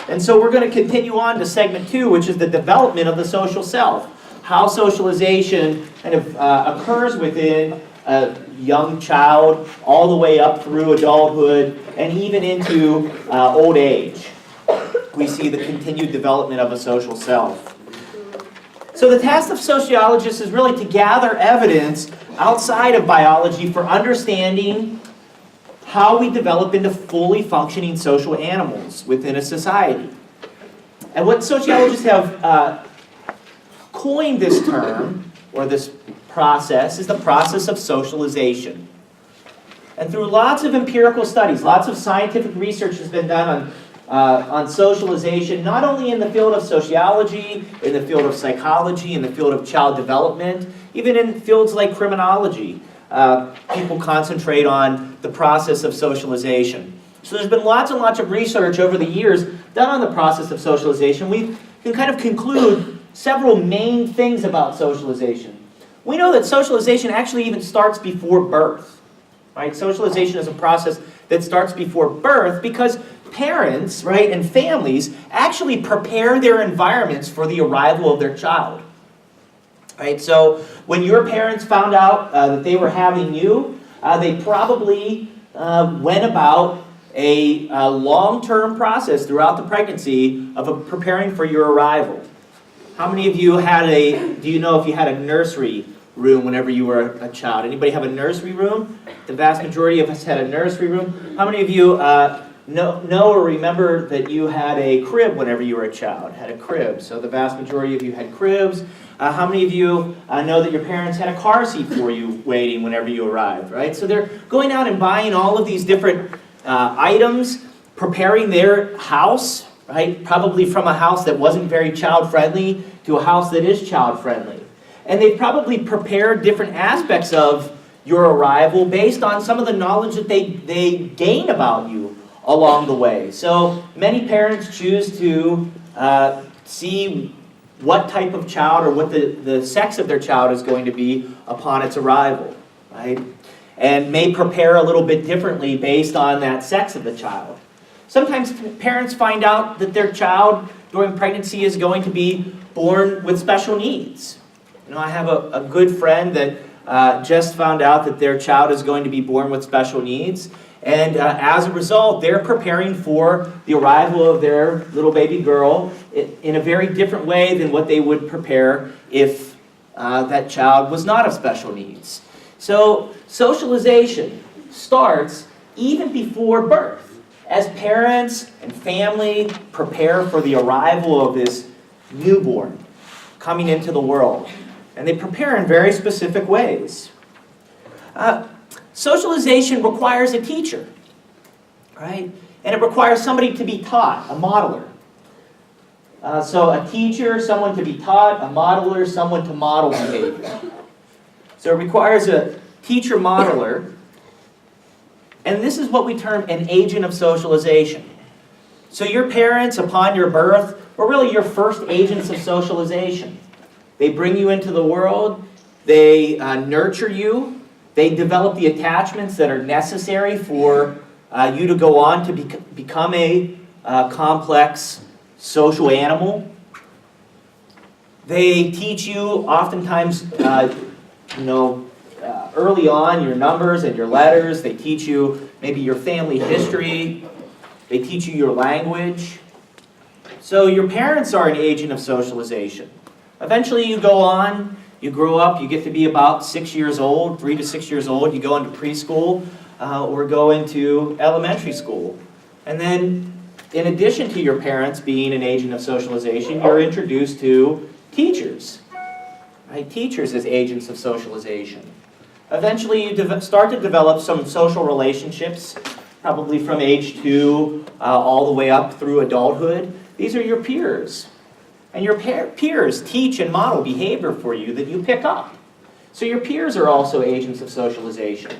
And so we're going to continue on to segment 2, which is the development of the social self. How socialization kind of occurs within a young child all the way up through adulthood and even into old age. We see the continued development of a social self. So the task of sociologists is really to gather evidence outside of biology for understanding how we develop into fully functioning social animals within a society. And what sociologists have coined this term, or this process, is the process of socialization. And through lots of empirical studies, lots of scientific research has been done on socialization, not only in the field of sociology, in the field of psychology, in the field of child development, even in fields like criminology. People concentrate on the process of socialization. So there's been lots and lots of research over the years done on the process of socialization. We can kind of conclude several main things about socialization. We know that socialization actually even starts before birth. Right? Socialization is a process that starts before birth because parents, right, and families actually prepare their environments for the arrival of their child. Right? So when your parents found out that they were having you, they probably went about a long-term process throughout the pregnancy of preparing for your arrival. How many of you do you know if you had a nursery room whenever you were a child? Anybody have a nursery room? The vast majority of us had a nursery room. How many of you know or remember that you had a crib whenever you were a child? Had a crib. So the vast majority of you had cribs. How many of you know that your parents had a car seat for you waiting whenever you arrived, right? So they're going out and buying all of these different items, preparing their house, right? Probably from a house that wasn't very child-friendly to a house that is child-friendly. And they probably prepared different aspects of your arrival based on some of the knowledge that they gain about you along the way. So many parents choose to see what type of child or what the sex of their child is going to be upon its arrival, right? And may prepare a little bit differently based on that sex of the child. Sometimes parents find out that their child during pregnancy is going to be born with special needs. You know, I have a good friend that just found out that their child is going to be born with special needs. And as a result, they're preparing for the arrival of their little baby girl in a very different way than what they would prepare if that child was not of special needs. So socialization starts even before birth, as parents and family prepare for the arrival of this newborn coming into the world. And they prepare in very specific ways. Socialization requires a teacher, right? And it requires somebody to be taught, a modeler. So a teacher, someone to be taught, a modeler, someone to model behavior. So it requires a teacher modeler, and this is what we term an agent of socialization. So your parents, upon your birth, were really your first agents of socialization. They bring you into the world, they nurture you, they develop the attachments that are necessary for you to go on to become a complex social animal. They teach you oftentimes, early on your numbers and your letters. They teach you maybe your family history. They teach you your language. So your parents are an agent of socialization. Eventually you go on, you grow up, you get to be about 6 years old, 3 to 6 years old. You go into preschool or go into elementary school. And then in addition to your parents being an agent of socialization, you're introduced to teachers. Right? Teachers as agents of socialization. Eventually you start to develop some social relationships, probably from age 2 all the way up through adulthood. These are your peers. And your peers teach and model behavior for you that you pick up. So your peers are also agents of socialization.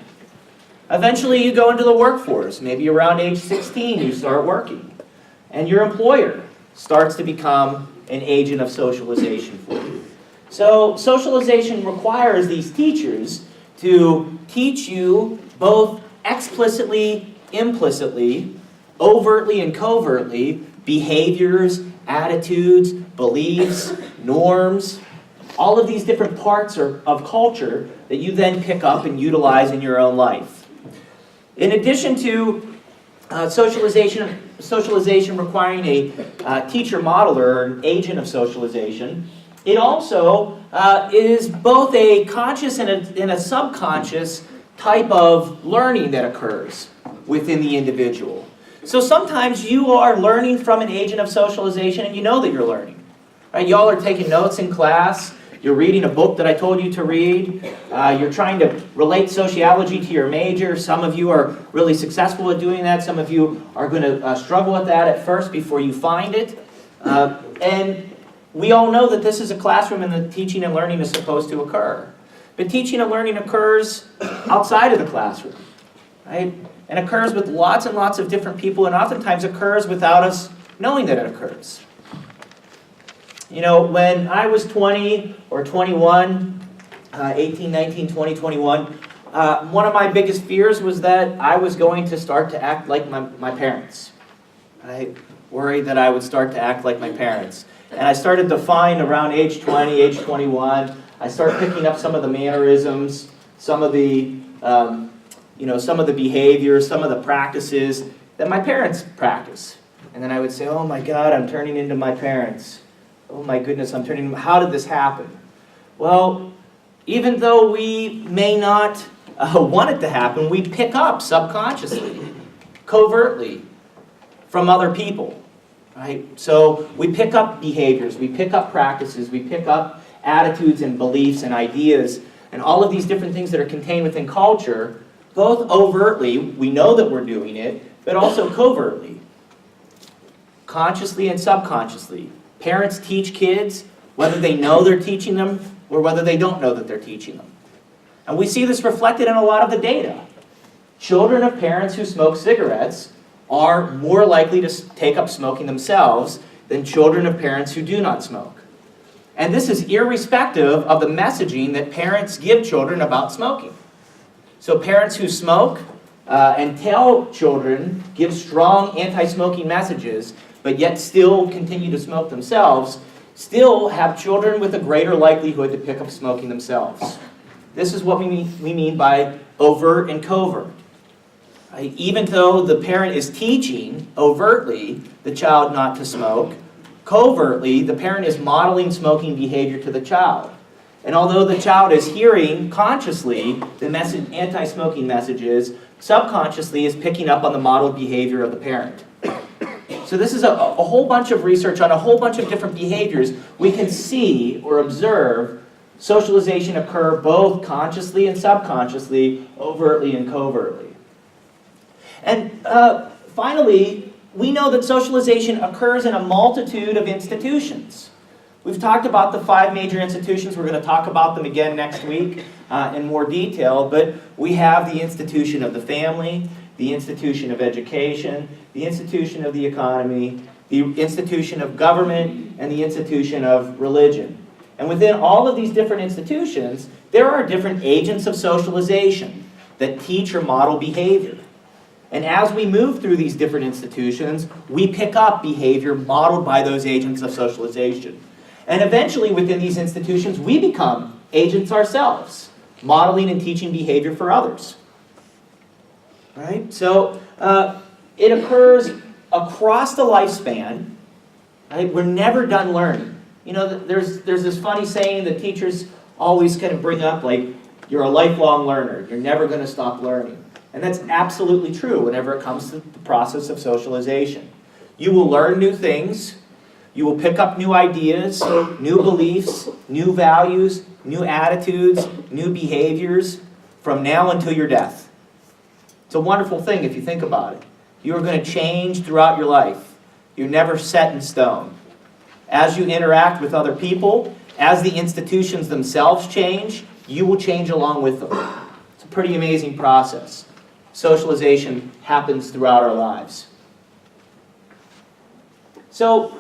Eventually you go into the workforce. Maybe around age 16 you start working. And your employer starts to become an agent of socialization for you. So socialization requires these teachers to teach you both explicitly, implicitly, overtly and covertly, behaviors, attitudes, beliefs, norms, all of these different parts of culture that you then pick up and utilize in your own life. In addition to socialization requiring a teacher modeler or an agent of socialization, it also is both a conscious and a subconscious type of learning that occurs within the individual. So sometimes you are learning from an agent of socialization and you know that you're learning. Right? Y'all are taking notes in class. You're reading a book that I told you to read. You're trying to relate sociology to your major. Some of you are really successful at doing that. Some of you are going to struggle with that at first before you find it. And we all know that this is a classroom and the teaching and learning is supposed to occur. But teaching and learning occurs outside of the classroom, right? And occurs with lots and lots of different people, and oftentimes occurs without us knowing that it occurs. You know, when I was 20 or 21, 18, 19, 20, 21, one of my biggest fears was that I was going to start to act like my parents. I worried that I would start to act like my parents. And I started to find around age 20, age 21, I started picking up some of the mannerisms, some of the some of the behaviors, some of the practices that my parents practice. And then I would say, oh my God, I'm turning into my parents. Oh my goodness, how did this happen? Well, even though we may not want it to happen, we pick up subconsciously, covertly, from other people. Right? So we pick up behaviors, we pick up practices, we pick up attitudes and beliefs and ideas, and all of these different things that are contained within culture, both overtly, we know that we're doing it, but also covertly, consciously and subconsciously. Parents teach kids whether they know they're teaching them or whether they don't know that they're teaching them. And we see this reflected in a lot of the data. Children of parents who smoke cigarettes are more likely to take up smoking themselves than children of parents who do not smoke. And this is irrespective of the messaging that parents give children about smoking. So parents who smoke and tell children, give strong anti-smoking messages, but yet still continue to smoke themselves, still have children with a greater likelihood to pick up smoking themselves. This is what we mean by overt and covert. Even though the parent is teaching overtly the child not to smoke, covertly the parent is modeling smoking behavior to the child. And although the child is hearing consciously the anti-smoking messages, subconsciously is picking up on the modeled behavior of the parent. So this is a whole bunch of research on a whole bunch of different behaviors. We can see or observe socialization occur both consciously and subconsciously, overtly and covertly. And finally, we know that socialization occurs in a multitude of institutions. We've talked about the 5 major institutions. We're going to talk about them again next week in more detail, but we have the institution of the family, the institution of education, the institution of the economy, the institution of government, and the institution of religion. And within all of these different institutions, there are different agents of socialization that teach or model behavior. And as we move through these different institutions, we pick up behavior modeled by those agents of socialization. And eventually within these institutions, we become agents ourselves, modeling and teaching behavior for others. Right? So it occurs across the lifespan. Right? We're never done learning. You know, there's this funny saying that teachers always kind of bring up, like, you're a lifelong learner. You're never going to stop learning. And that's absolutely true whenever it comes to the process of socialization. You will learn new things. You will pick up new ideas, new beliefs, new values, new attitudes, new behaviors from now until your death. It's a wonderful thing if you think about it. You are going to change throughout your life. You're never set in stone. As you interact with other people, as the institutions themselves change, you will change along with them. It's a pretty amazing process. Socialization happens throughout our lives. So,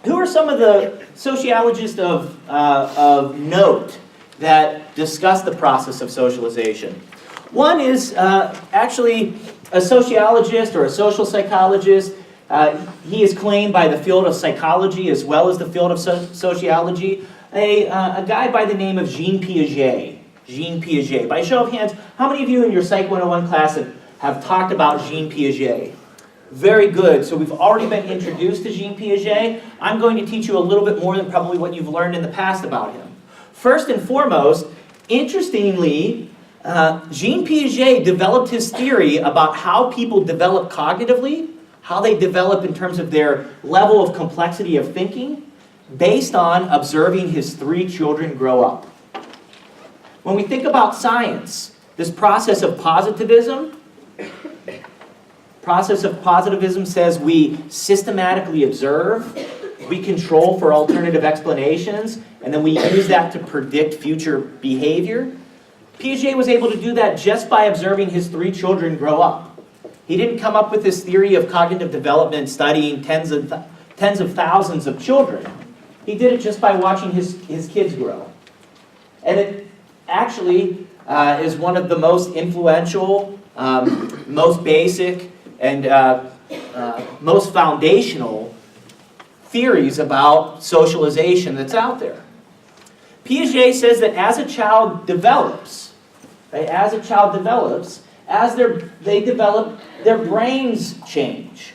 who are some of the sociologists of note that discuss the process of socialization? One is actually a sociologist or a social psychologist He is claimed by the field of psychology as well as the field of sociology, a guy by the name of Jean Piaget. Jean Piaget. By show of hands, how many of you in your Psych 101 class have talked about Jean Piaget? Very good. So we've already been introduced to Jean Piaget. I'm going to teach you a little bit more than probably what you've learned in the past about him. First and foremost, interestingly, Jean Piaget developed his theory about how people develop cognitively, how they develop in terms of their level of complexity of thinking, based on observing his 3 children grow up. When we think about science, this process of positivism says we systematically observe, we control for alternative explanations, and then we use that to predict future behavior. Piaget was able to do that just by observing his 3 children grow up. He didn't come up with this theory of cognitive development studying tens of thousands of children. He did it just by watching his kids grow. And it actually is one of the most influential, most basic, and most foundational theories about socialization that's out there. Piaget says that as a child develops, right, as they develop, their brains change.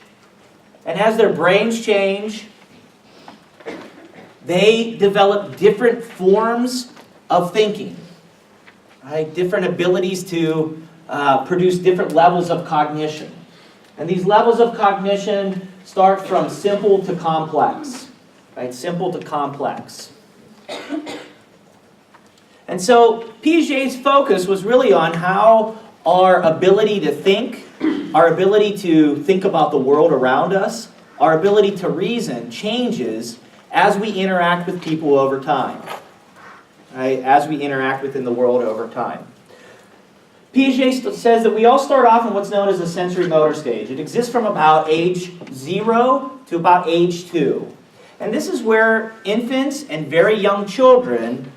And as their brains change, they develop different forms of thinking, right? Different abilities to produce different levels of cognition. And these levels of cognition start from simple to complex, right? Simple to complex. And so Piaget's focus was really on how our ability to think, our ability to think about the world around us, our ability to reason changes as we interact with people over time, right? As we interact within the world over time. Piaget says that we all start off in what's known as a sensory motor stage. It exists from about age 0 to about age 2. And this is where infants and very young children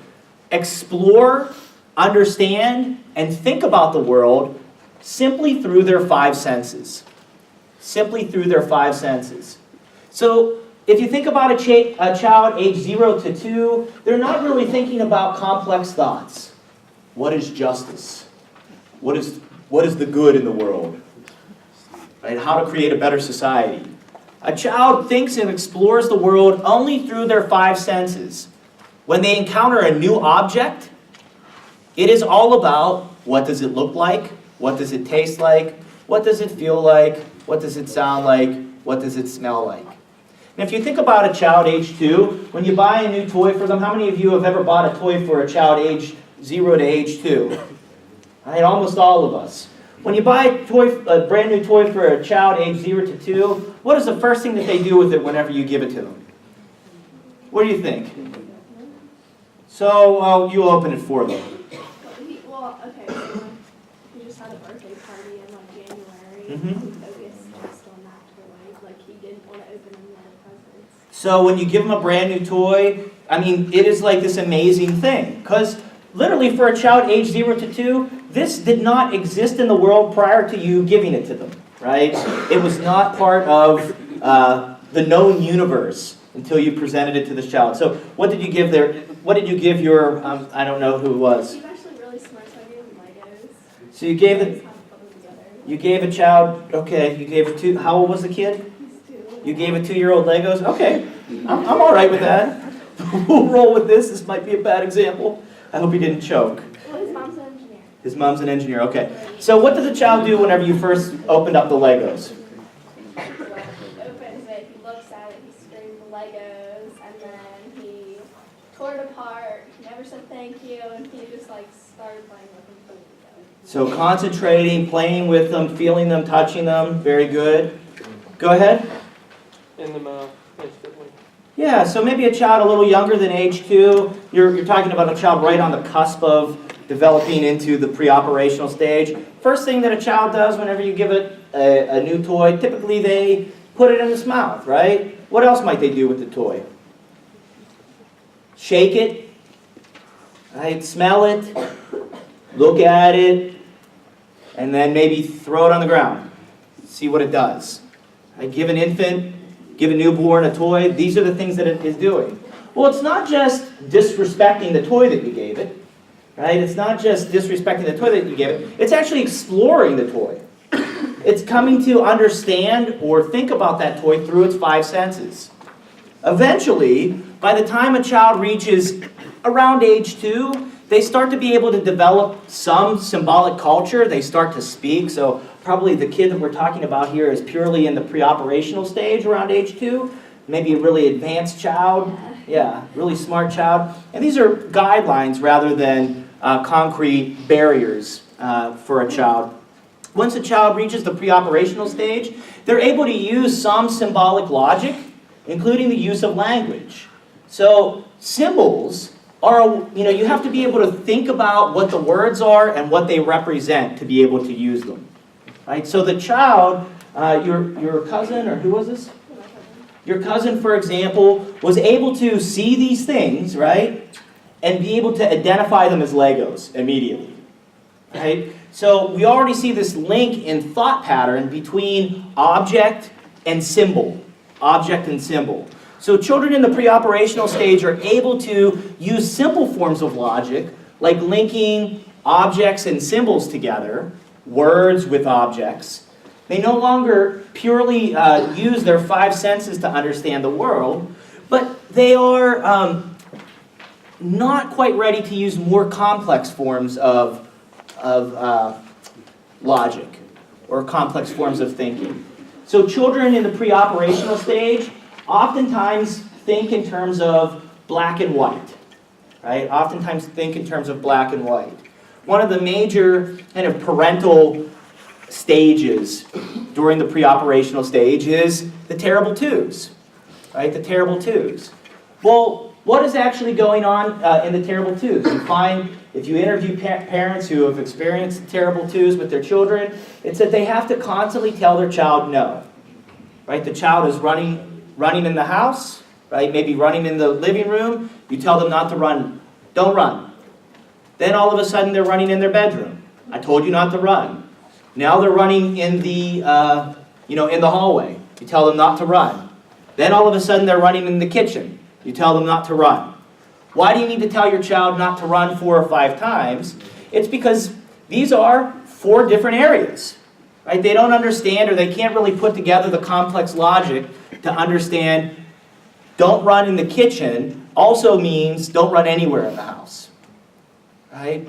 explore, understand, and think about the world simply through their 5 senses. Simply through their 5 senses. So if you think about a child age 0 to 2, they're not really thinking about complex thoughts. What is justice? What is the good in the world? Right? How to create a better society. A child thinks and explores the world only through their 5 senses. When they encounter a new object, it is all about what does it look like, what does it taste like, what does it feel like, what does it sound like, what does it smell like. And if you think about a child age 2, when you buy a new toy for them, how many of you have ever bought a toy for a child age 0 to age 2? Right, almost all of us. When you buy a brand new toy for a child age 0 to 2, what is the first thing that they do with it whenever you give it to them? What do you think? So, you open it for them. Well, okay, so he just had a birthday party in January, and he focused just on that toy. Like, he didn't want to open any other presents. So when you give them a brand new toy, I mean, it is like this amazing thing. Because literally for a child age 0 to 2, this did not exist in the world prior to you giving it to them, right? It was not part of the known universe until you presented it to this child. So what did you give there? What did you give your, I don't know who it was. He's actually really smart, so I gave him Legos. So you gave a child, okay, you gave a 2, how old was the kid? He's 2. You gave a 2-year-old Legos? Okay, I'm all right with that. We'll roll with this. This might be a bad example. I hope he didn't choke. Well, his mom's an engineer. His mom's an engineer, okay. So what does a child do whenever you first opened up the Legos? He opens it, he looks at it, he screams Legos, and then he tore it apart, he never said thank you, and he just like started playing with them. So concentrating, playing with them, feeling them, touching them, very good. Go ahead. In the mouth, instantly. Yeah, so maybe a child a little younger than age 2. You're talking about a child right on the cusp of developing into the pre-operational stage. First thing that a child does whenever you give it a new toy, typically they put it in its mouth, right? What else might they do with the toy? Shake it, right? Smell it, look at it, and then maybe throw it on the ground. See what it does. I give an infant, give a newborn a toy. These are the things that it is doing. Well, it's not just disrespecting the toy that you gave it, right? It's not just disrespecting the toy that you gave it. It's actually exploring the toy. It's coming to understand or think about that toy through its 5 senses. Eventually, by the time a child reaches around age 2, they start to be able to develop some symbolic culture. They start to speak. So probably the kid that we're talking about here is purely in the pre-operational stage around age 2. Maybe a really advanced child. Yeah, really smart child. And these are guidelines rather than concrete barriers for a child. Once a child reaches the pre-operational stage, they're able to use some symbolic logic, including the use of language. So symbols are, you have to be able to think about what the words are and what they represent to be able to use them. Right? So the child, your cousin, or who was this? Your cousin, for example, was able to see these things, right? And be able to identify them as Legos immediately. Right? So we already see this link in thought pattern between object and symbol. Object and symbol. So children in the pre-operational stage are able to use simple forms of logic, like linking objects and symbols together, words with objects. They no longer purely use their 5 senses to understand the world, but they are not quite ready to use more complex forms of logic or complex forms of thinking. So children in the pre-operational stage oftentimes think in terms of black and white, right? Oftentimes think in terms of black and white. One of the major kind of parental stages during the pre-operational stage is the terrible twos, right? The terrible twos. Well, what is actually going on in the terrible twos? You find, if you interview parents who have experienced the terrible twos with their children, it's that they have to constantly tell their child no, right? The child is running in the house, right? Maybe running in the living room. You tell them not to run. Don't run. Then all of a sudden they're running in their bedroom. I told you not to run. Now they're running in the, in the hallway. You tell them not to run. Then all of a sudden they're running in the kitchen. You tell them not to run. Why do you need to tell your child not to run 4 or 5 times? It's because these are 4 different areas. Right? They don't understand, or they can't really put together the complex logic to understand don't run in the kitchen also means don't run anywhere in the house. Right?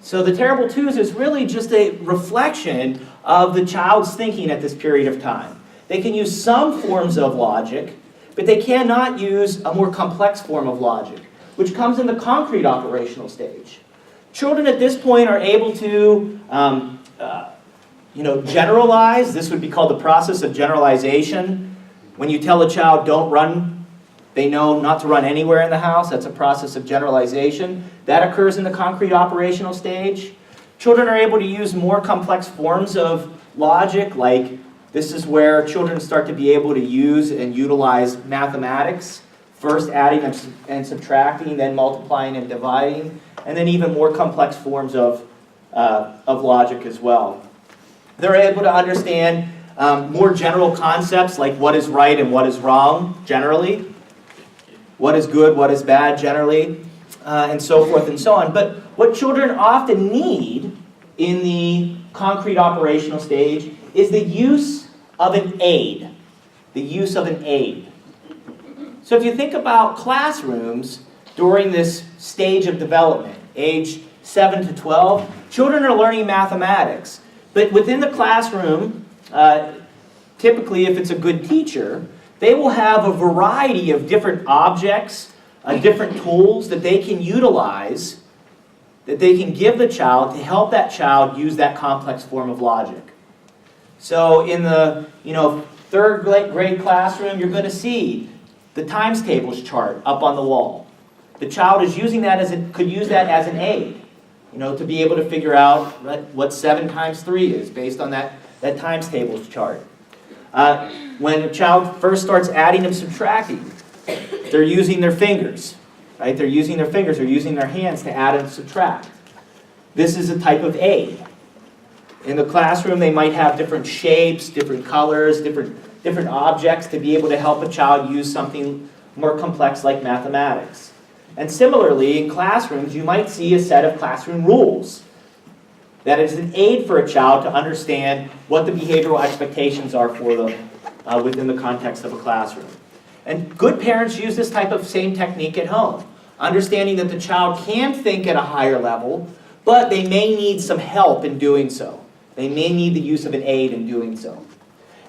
So the terrible twos is really just a reflection of the child's thinking at this period of time. They can use some forms of logic, but they cannot use a more complex form of logic, which comes in the concrete operational stage. Children at this point are able to generalize. This would be called the process of generalization. When you tell a child don't run, they know not to run anywhere in the house. That's a process of generalization. That occurs in the concrete operational stage. Children are able to use more complex forms of logic, like this is where children start to be able to use and utilize mathematics. First adding and subtracting, then multiplying and dividing, and then even more complex forms of logic as well. They're able to understand more general concepts like what is right and what is wrong, generally. What is good, what is bad, generally, and so forth and so on. But what children often need in the concrete operational stage is the use of an aid. The use of an aid. So if you think about classrooms during this stage of development, age 7 to 12, children are learning mathematics. But within the classroom, typically if it's a good teacher, they will have a variety of different objects, different tools that they can utilize, that they can give the child to help that child use that complex form of logic. So in the 3rd grade classroom, you're going to see the times tables chart up on the wall. The child is using that could use that as an aid, to be able to figure out what 7 times 3 is based on that times tables chart. When a child first starts adding and subtracting, they're using their fingers, right? They're using their fingers, they're using their hands to add and subtract. This is a type of aid. In the classroom, they might have different shapes, different colors, different different objects to be able to help a child use something more complex like mathematics. And similarly, in classrooms, you might see a set of classroom rules that is an aid for a child to understand what the behavioral expectations are for them within the context of a classroom. And good parents use this type of same technique at home, understanding that the child can think at a higher level, but they may need some help in doing so. They may need the use of an aid in doing so.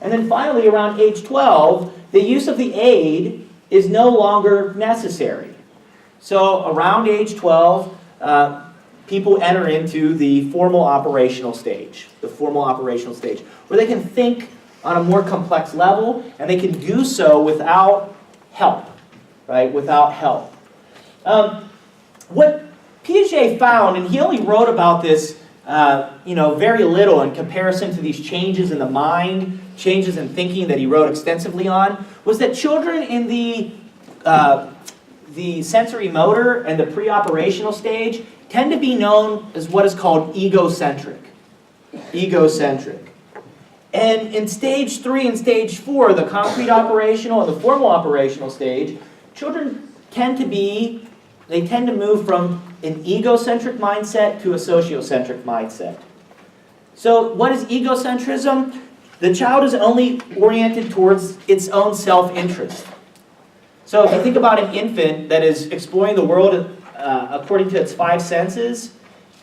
And then finally, around age 12, the use of the aid is no longer necessary. So around age 12, people enter into the formal operational stage, where they can think on a more complex level, and they can do so without help, right? Without help. What Piaget found, and he only wrote about this, very little in comparison to these changes in the mind, changes in thinking that he wrote extensively on, was that children in the sensory motor and the pre-operational stage tend to be known as what is called egocentric. And in stage 3 and stage 4, the concrete operational and the formal operational stage, children tend to move from an egocentric mindset to a sociocentric mindset. So what is egocentrism? The child is only oriented towards its own self-interest. So if you think about an infant that is exploring the world according to its 5 senses,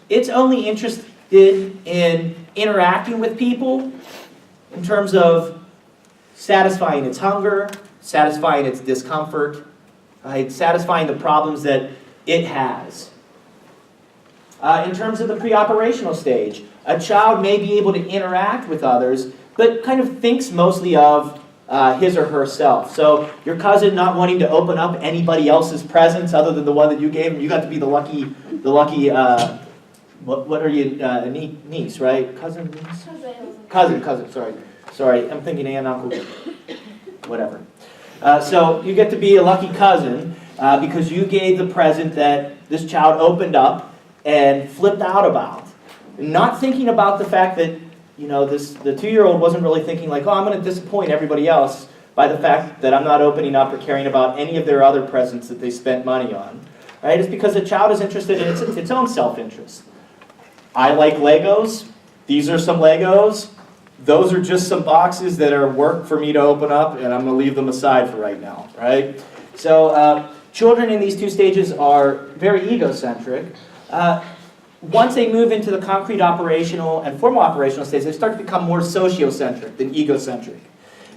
it's only interested in interacting with people in terms of satisfying its hunger, satisfying its discomfort, right? Satisfying the problems that it has. In terms of the pre-operational stage, a child may be able to interact with others, but kind of thinks mostly of his or herself. So your cousin not wanting to open up anybody else's presents other than the one that you gave him, you got to be the lucky, what are you, niece, right? Cousin, niece? Cousin, sorry, I'm thinking aunt, uncle, whatever. So you get to be a lucky cousin because you gave the present that this child opened up and flipped out about. Not thinking about the fact that, the 2-year-old wasn't really thinking like, oh, I'm going to disappoint everybody else by the fact that I'm not opening up or caring about any of their other presents that they spent money on. Right? It's because the child is interested in its own self-interest. I like Legos. These are some Legos. Those are just some boxes that are work for me to open up, and I'm going to leave them aside for right now. Right? So children in these 2 stages are very egocentric. Once they move into the concrete operational and formal operational stage, they start to become more sociocentric than egocentric.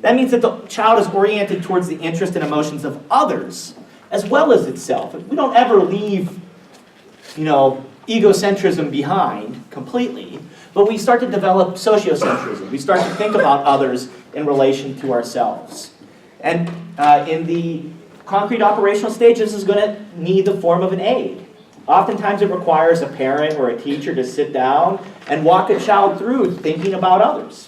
That means that the child is oriented towards the interest and emotions of others as well as itself. We don't ever leave, egocentrism behind completely, but we start to develop sociocentrism. We start to think about others in relation to ourselves. And in the concrete operational stage, this is going to need the form of an aid. Oftentimes it requires a parent or a teacher to sit down and walk a child through thinking about others.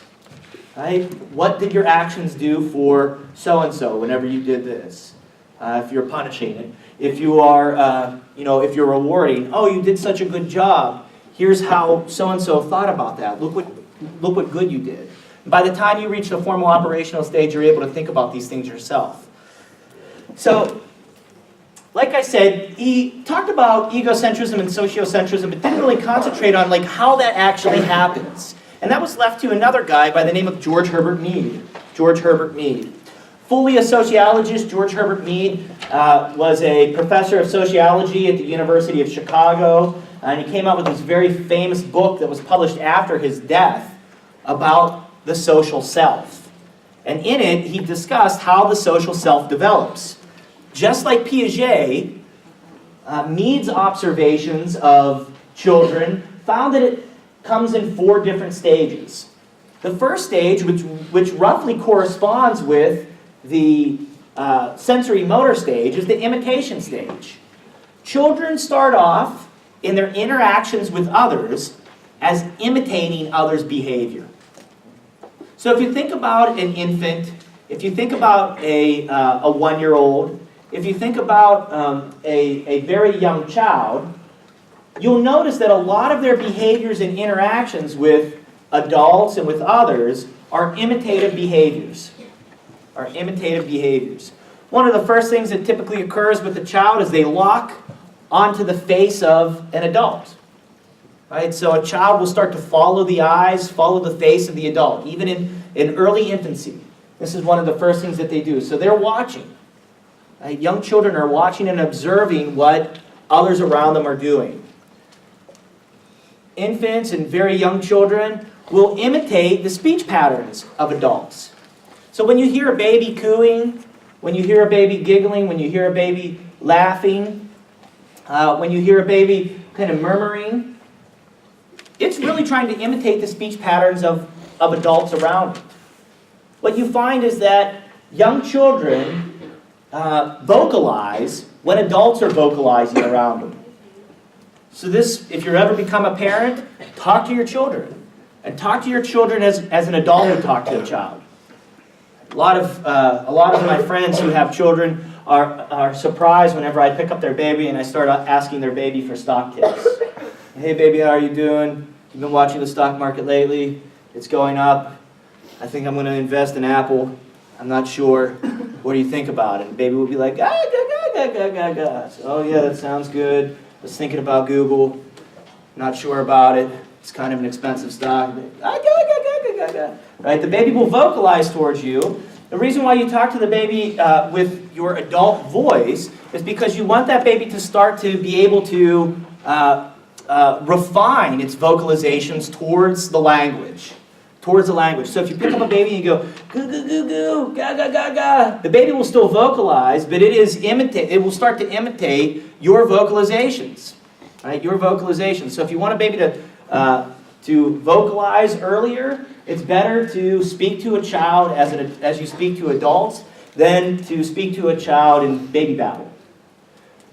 Right? What did your actions do for so-and-so whenever you did this? If you're punishing it. If you are, if you're rewarding, oh, you did such a good job. Here's how so-and-so thought about that. Look what good you did. By the time you reach the formal operational stage, you're able to think about these things yourself. So, like I said, he talked about egocentrism and sociocentrism, but didn't really concentrate on how that actually happens. And that was left to another guy by the name of George Herbert Mead. Fully a sociologist, George Herbert Mead was a professor of sociology at the University of Chicago, and he came out with this very famous book that was published after his death about the social self. And in it, he discussed how the social self develops. Just like Piaget, Mead's observations of children found that it comes in 4 different stages. The first stage, which roughly corresponds with the sensory motor stage, is the imitation stage. Children start off in their interactions with others as imitating others' behavior. So if you think about an infant, if you think about a 1-year-old, if you think about a very young child, you'll notice that a lot of their behaviors and interactions with adults and with others are imitative behaviors. are imitative behaviors. One of the first things that typically occurs with the child is they lock onto the face of an adult. Right? So a child will start to follow the eyes, follow the face of the adult, even in early infancy. This is one of the first things that they do. So they're watching. Right? Young children are watching and observing what others around them are doing. Infants and very young children will imitate the speech patterns of adults. So when you hear a baby cooing, when you hear a baby giggling, when you hear a baby laughing, when you hear a baby kind of murmuring, it's really trying to imitate the speech patterns of adults around it. What you find is that young children vocalize when adults are vocalizing around them. So this, if you ever become a parent, talk to your children. And talk to your children as an adult would talk to a child. A lot of my friends who have children are surprised whenever I pick up their baby and I start asking their baby for stock tips. Hey baby, how are you doing? You've been watching the stock market lately? It's going up. I think I'm going to invest in Apple. I'm not sure. What do you think about it? And baby will be like, ah, ga, ga, ga, ga, ga, ga. So, oh yeah, that sounds good. I was thinking about Google. Not sure about it. It's kind of an expensive stock. Right? The baby will vocalize towards you. The reason why you talk to the baby with your adult voice is because you want that baby to start to be able to refine its vocalizations towards the language. So if you pick up a baby and you go, goo, goo, goo, goo, ga, ga, ga, ga, the baby will still vocalize, but it will start to imitate your vocalizations. Right? Your vocalizations. So if you want a baby to vocalize earlier, it's better to speak to a child as you speak to adults than to speak to a child in baby babble.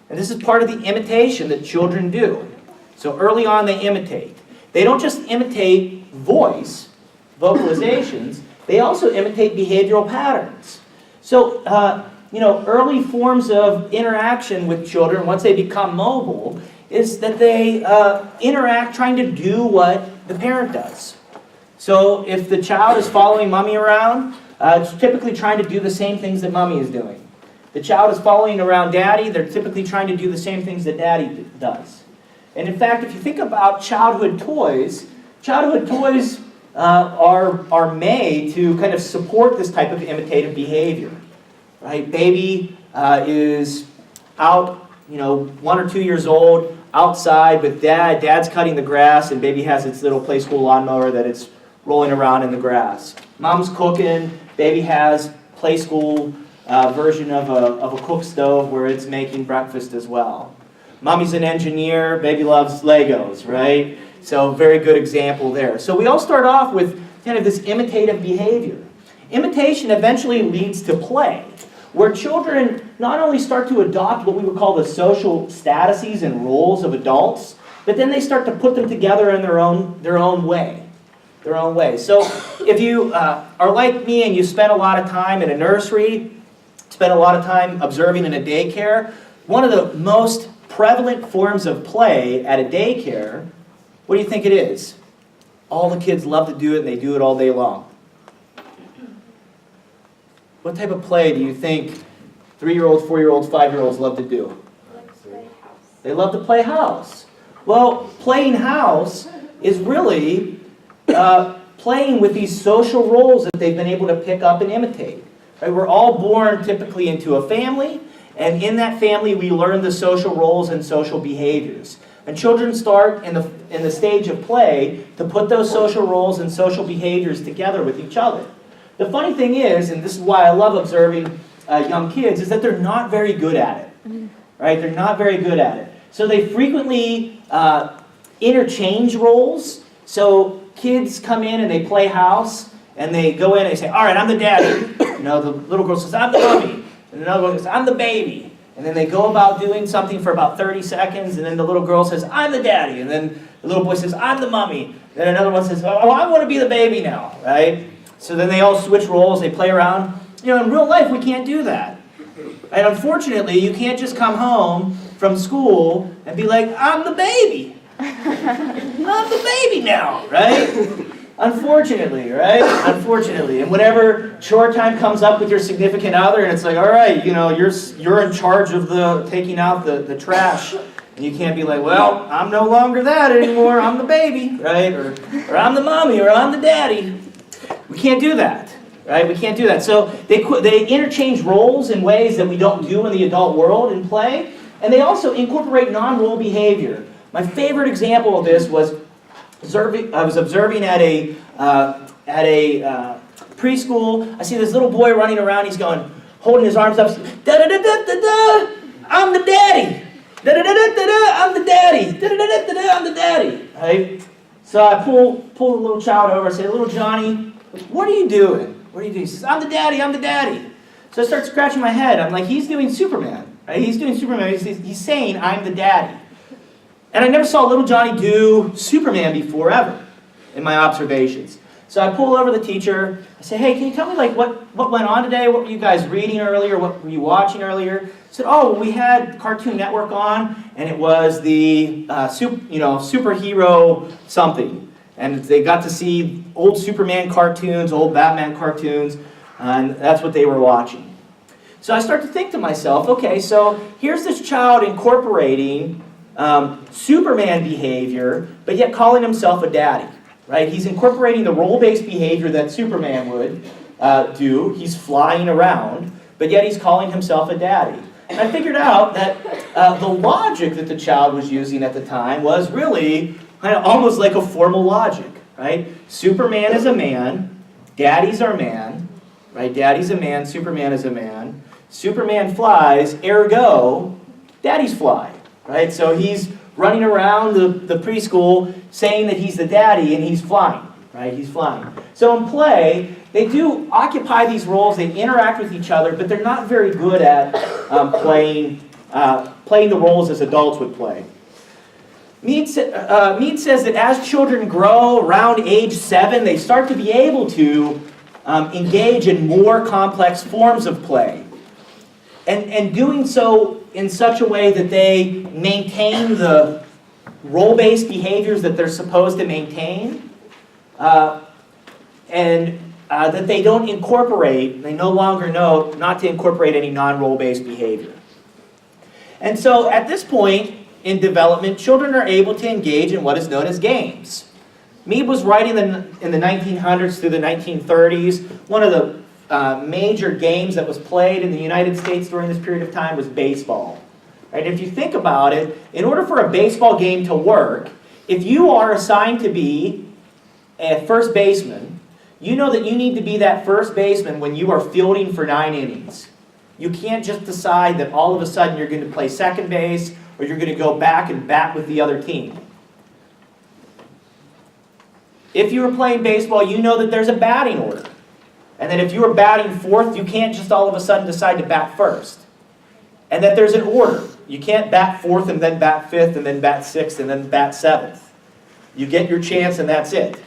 And this is part of the imitation that children do. So early on they imitate. They don't just imitate voice, vocalizations, they also imitate behavioral patterns. So, early forms of interaction with children, once they become mobile, is that they interact trying to do what the parent does. So if the child is following mommy around, it's typically trying to do the same things that mommy is doing. The child is following around daddy, they're typically trying to do the same things that daddy does. And in fact, if you think about childhood toys are made to kind of support this type of imitative behavior. Right? Baby is out, 1 or 2 years old, outside with dad. Dad's cutting the grass, and baby has its little play school lawnmower that it's rolling around in the grass. Mom's cooking. Baby has play school version of a cook stove where it's making breakfast as well. Mommy's an engineer. Baby loves Legos, right? So very good example there. So we all start off with kind of this imitative behavior. Imitation eventually leads to play, where children not only start to adopt what we would call the social statuses and roles of adults, but then they start to put them together in their own way. So if you are like me and you spend a lot of time in a nursery, spend a lot of time observing in a daycare, one of the most prevalent forms of play at a daycare, what do you think it is? All the kids love to do it and they do it all day long. What type of play do you think 3-year-olds, 4-year-olds, 5-year-olds love to do? They love to play house. Well, playing house is really playing with these social roles that they've been able to pick up and imitate. Right? We're all born typically into a family, and in that family we learn the social roles and social behaviors. And children start in the stage of play to put those social roles and social behaviors together with each other. The funny thing is, and this is why I love observing young kids, is that they're not very good at it. Right? They're not very good at it. So they frequently interchange roles. So kids come in and they play house, and they go in and they say, all right, I'm the daddy. The little girl says, I'm the mommy. And another one says, I'm the baby. And then they go about doing something for about 30 seconds, and then the little girl says, I'm the daddy. And then the little boy says, I'm the mommy. Then another one says, oh, I want to be the baby now, right? So then they all switch roles, they play around. In real life, we can't do that. And unfortunately, you can't just come home from school and be like, I'm the baby. I'm the baby now, right? Unfortunately, right? Unfortunately. And whenever chore time comes up with your significant other, and it's like, all right, you're in charge of taking out the trash. And you can't be like, well, I'm no longer that anymore. I'm the baby, right? Or I'm the mommy, or I'm the daddy. We can't do that, right? We can't do that. So they interchange roles in ways that we don't do in the adult world in play. And they also incorporate non-role behavior. My favorite example of this was I was observing at a preschool. I see this little boy running around. He's holding his arms up. Da da da da da da. I'm the daddy. Da da da da da. I'm the daddy. Da da da da da. I'm the daddy. Right? So I pull the little child over. I say, little Johnny, what are you doing? What are you doing? He says, I'm the daddy. I'm the daddy. So I start scratching my head. I'm like, he's doing Superman. Right? He's doing Superman. He's saying, I'm the daddy. And I never saw little Johnny do Superman before, ever, in my observations. So I pull over the teacher. I say, hey, can you tell me what went on today? What were you guys reading earlier? What were you watching earlier? I said, oh, well, we had Cartoon Network on, and it was the superhero something. And they got to see old Superman cartoons, old Batman cartoons, and that's what they were watching. So I start to think to myself, okay, so here's this child incorporating Superman behavior, but yet calling himself a daddy, right? He's incorporating the role-based behavior that Superman would do. He's flying around, but yet he's calling himself a daddy. And I figured out that the logic that the child was using at the time was really kind of almost like a formal logic, right? Superman is a man, daddies are man, right? Daddy's a man, Superman is a man. Superman flies, ergo, daddies fly. Right? So he's running around the preschool saying that he's the daddy and he's flying. Right? He's flying. So in play, they do occupy these roles, they interact with each other, but they're not very good at playing the roles as adults would play. Mead says that as children grow around age 7, they start to be able to engage in more complex forms of play. And doing so in such a way that they maintain the role-based behaviors that they're supposed to maintain, and that they don't incorporate, they no longer know not to incorporate any non-role-based behavior. And so at this point in development, children are able to engage in what is known as games. Mead was writing in the 1900s through the 1930s. One of the major games that was played in the United States during this period of time was baseball. Right? If you think about it, in order for a baseball game to work, if you are assigned to be a first baseman, you know that you need to be that first baseman when you are fielding for 9 innings. You can't just decide that all of a sudden you're going to play second base or you're going to go back and bat with the other team. If you were playing baseball, you know that there's a batting order. And that if you were batting fourth, you can't just all of a sudden decide to bat first. And that there's an order. You can't bat fourth and then bat fifth and then bat sixth and then bat seventh. You get your chance and that's it.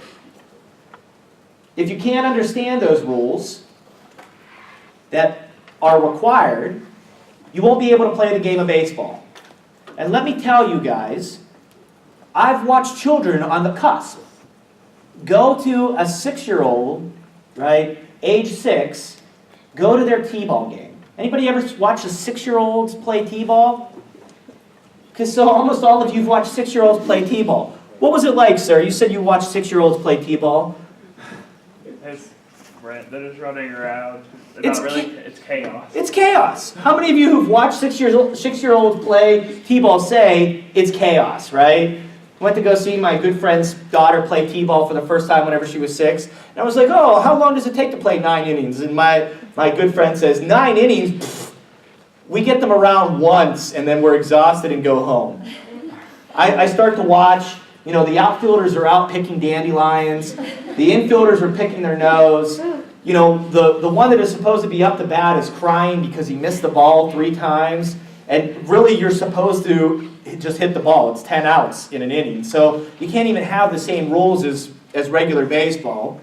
If you can't understand those rules that are required, you won't be able to play the game of baseball. And let me tell you guys, I've watched children on the cusp go to a 6-year-old, right, age 6, go to their t-ball game. Anybody ever watch the 6-year-olds play t-ball? Because so almost all of you have watched 6-year-olds play t-ball. What was it like, sir? You said you watched 6-year-olds play t-ball. They're just running around. It's chaos. It's chaos. How many of you who've watched 6-year-olds play t-ball say it's chaos, right? Went to go see my good friend's daughter play t-ball for the first time whenever she was 6. And I was like, oh, how long does it take to play 9 innings? And my good friend says, 9 innings? Pfft, we get them around once and then we're exhausted and go home. I start to watch, the outfielders are out picking dandelions. The infielders are picking their nose. The one that is supposed to be up to bat is crying because he missed the ball 3 times. And really, you're supposed to just hit the ball. It's 10 outs in an inning. So you can't even have the same rules as regular baseball.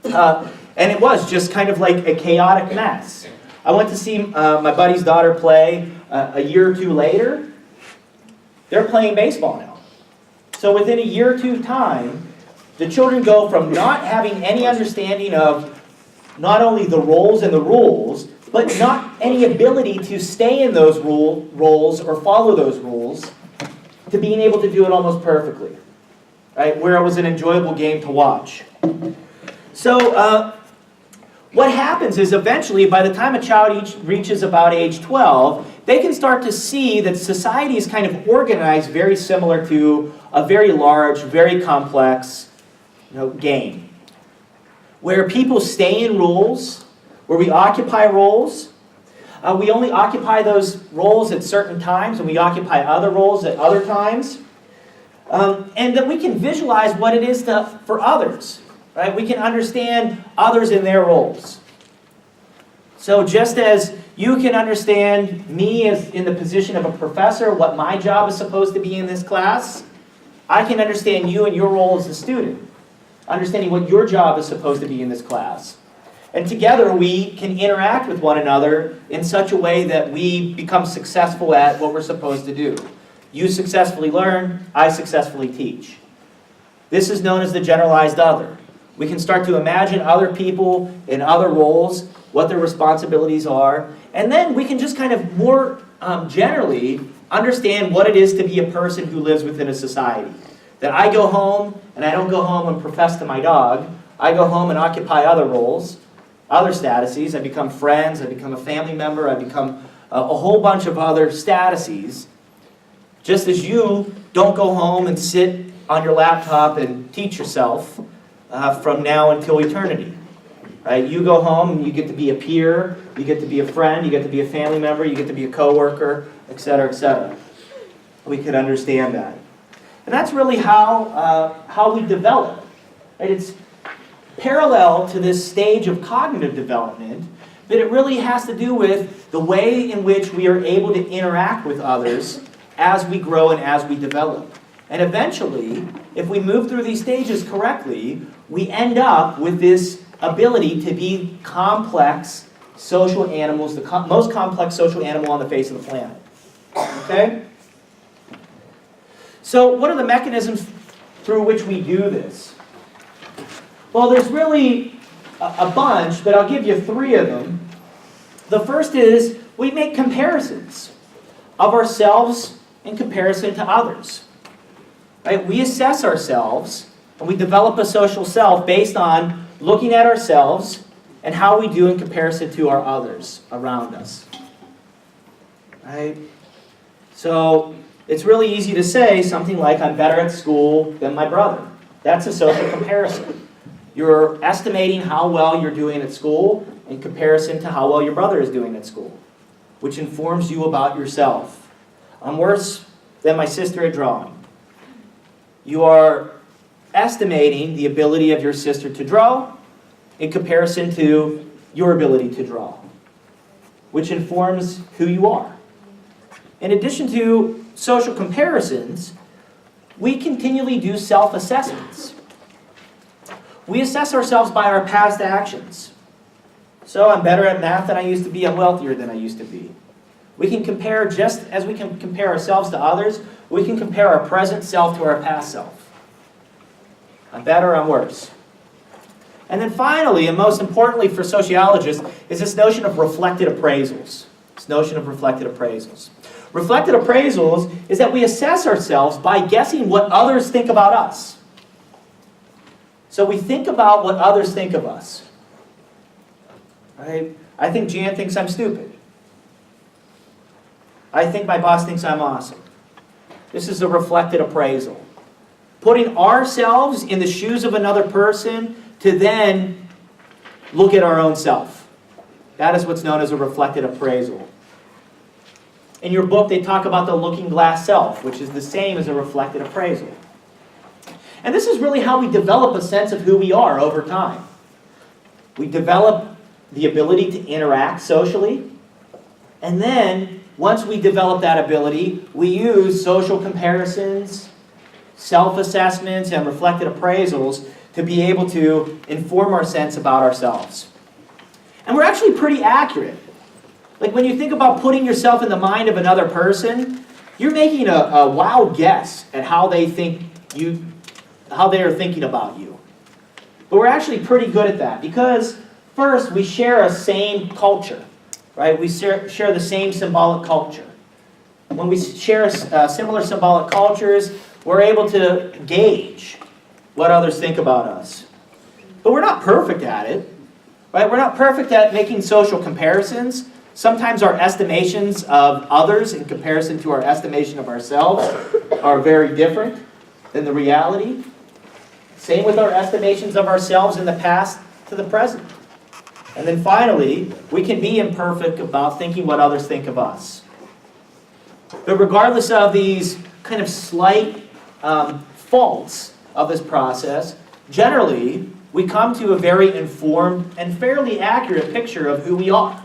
And it was just kind of like a chaotic mess. I went to see my buddy's daughter play a year or 2 later. They're playing baseball now. So within a year or 2 time, the children go from not having any understanding of not only the roles and the rules, but not any ability to stay in those roles or follow those rules, to being able to do it almost perfectly, right? Where it was an enjoyable game to watch. So what happens is eventually, by the time a child reaches about age 12, they can start to see that society is kind of organized very similar to a very large, very complex game, where people stay in roles, where we occupy roles. We only occupy those roles at certain times, and we occupy other roles at other times. And that we can visualize what it is for others. Right? We can understand others in their roles. So just as you can understand me as in the position of a professor, what my job is supposed to be in this class, I can understand you and your role as a student, understanding what your job is supposed to be in this class. And together we can interact with one another in such a way that we become successful at what we're supposed to do. You successfully learn, I successfully teach. This is known as the generalized other. We can start to imagine other people in other roles, what their responsibilities are, and then we can just kind of more generally understand what it is to be a person who lives within a society. That I go home, and I don't go home and profess to my dog. I go home and occupy other roles, other statuses. I become friends, I become a family member, I become a whole bunch of other statuses. Just as you don't go home and sit on your laptop and teach yourself from now until eternity. Right? You go home and you get to be a peer, you get to be a friend, you get to be a family member, you get to be a coworker, etc., etc. We could understand that. And that's really how we develop. Right? It's parallel to this stage of cognitive development, but it really has to do with the way in which we are able to interact with others as we grow and as we develop. And eventually, if we move through these stages correctly, we end up with this ability to be complex social animals, the most complex social animal on the face of the planet. Okay? So what are the mechanisms through which we do this? Well, there's really a bunch, but I'll give you 3 of them. The first is we make comparisons of ourselves in comparison to others. Right? We assess ourselves, and we develop a social self based on looking at ourselves and how we do in comparison to our others around us. Right? So it's really easy to say something like, I'm better at school than my brother. That's a social comparison. You're estimating how well you're doing at school in comparison to how well your brother is doing at school, which informs you about yourself. I'm worse than my sister at drawing. You are estimating the ability of your sister to draw in comparison to your ability to draw, which informs who you are. In addition to social comparisons, we continually do self-assessments. We assess ourselves by our past actions. So I'm better at math than I used to be, I'm wealthier than I used to be. We can compare, just as we can compare ourselves to others, we can compare our present self to our past self. I'm better, I'm worse. And then finally, and most importantly for sociologists, is this notion of reflected appraisals. This notion of reflected appraisals. Reflected appraisals is that we assess ourselves by guessing what others think about us. So we think about what others think of us. Right? I think Jan thinks I'm stupid. I think my boss thinks I'm awesome. This is a reflected appraisal. Putting ourselves in the shoes of another person to then look at our own self. That is what's known as a reflected appraisal. In your book, they talk about the looking glass self, which is the same as a reflected appraisal. And this is really how we develop a sense of who we are over time. We develop the ability to interact socially, and then once we develop that ability, we use social comparisons, self-assessments, and reflected appraisals to be able to inform our sense about ourselves. And we're actually pretty accurate. Like when you think about putting yourself in the mind of another person, you're making a wild guess at how they think you how they are thinking about you. But we're actually pretty good at that because, first, we share a same culture, right? We share the same symbolic culture. When we share similar symbolic cultures, we're able to gauge what others think about us. But we're not perfect at it, right? We're not perfect at making social comparisons. Sometimes our estimations of others in comparison to our estimation of ourselves are very different than the reality. Same with our estimations of ourselves in the past to the present. And then finally, we can be imperfect about thinking what others think of us. But regardless of these kind of slight faults of this process, generally, we come to a very informed and fairly accurate picture of who we are.